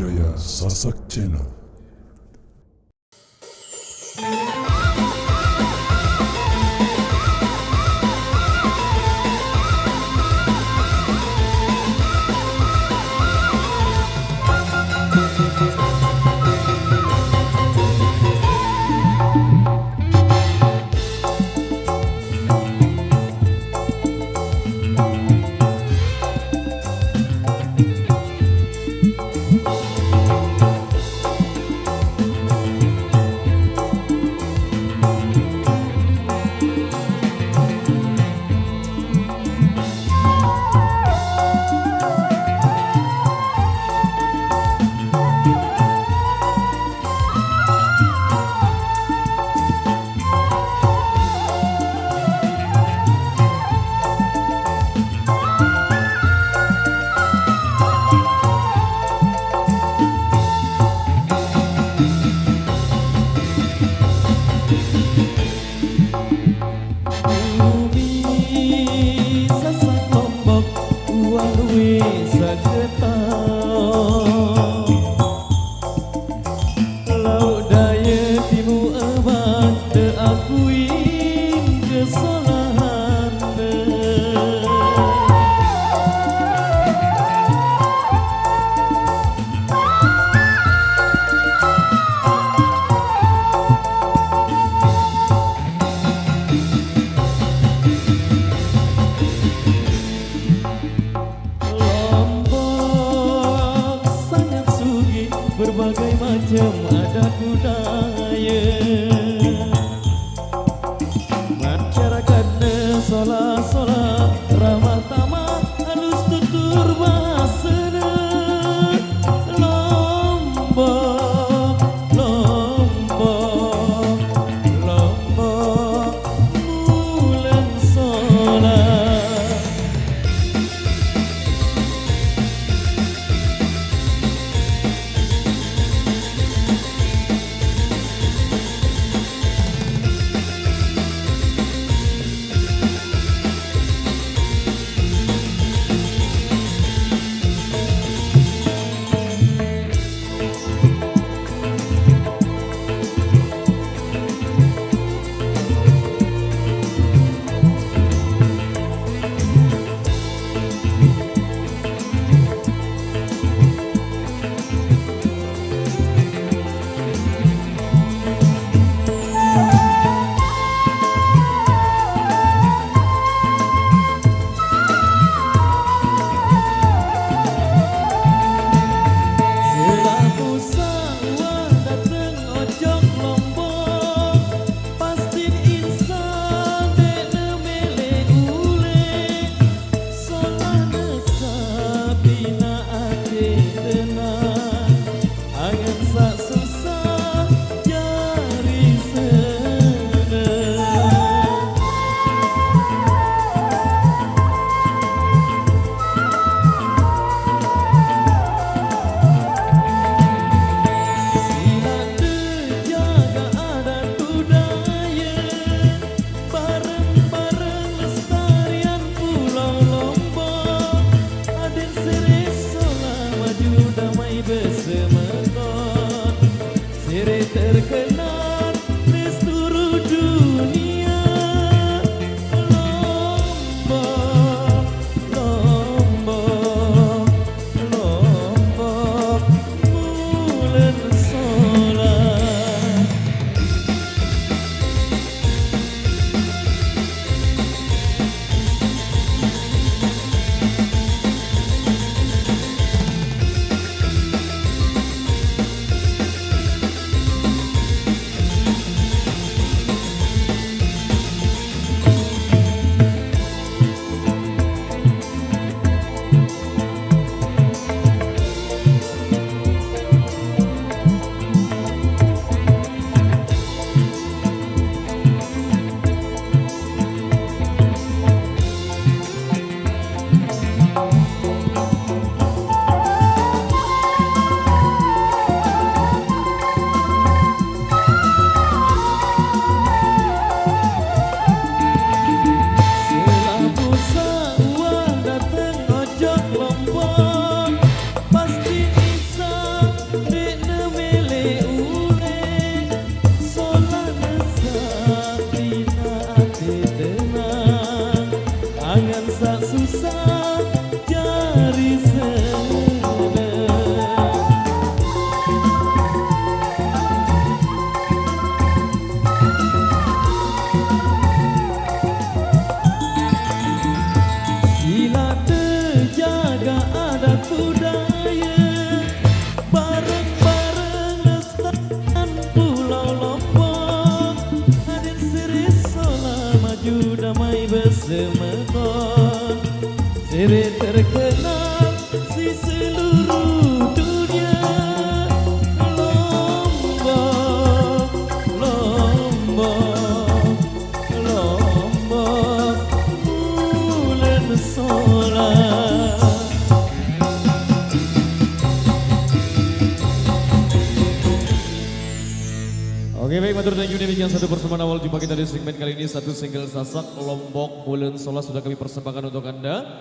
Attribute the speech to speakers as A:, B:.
A: budaya Sasak Channel.
B: Berbagai macam adat budaya, masyarakatnya sola-sola ramah tamah halus tutur bahasana. Lombok, Lombok, Lombok, Mulen Sola. Terkenal di seluruh dunia. Lombok, Lombok, Lombok, Mulen Sola. di sana. Sila terjaga adat budaya, bareng-bareng lestarikan Pulau Lombok. Hadir Siri Sola maju damai bersemeton, Siri terkenal di seluruh dunia. Lombok, Lombok, Lombok, bulan solar.
C: Oke baik, matur thank you demikian satu persembahan awal jumpa kita di segmen kali ini, satu single Sasak Lombok Bulan Sola sudah kami persembahkan untuk Anda.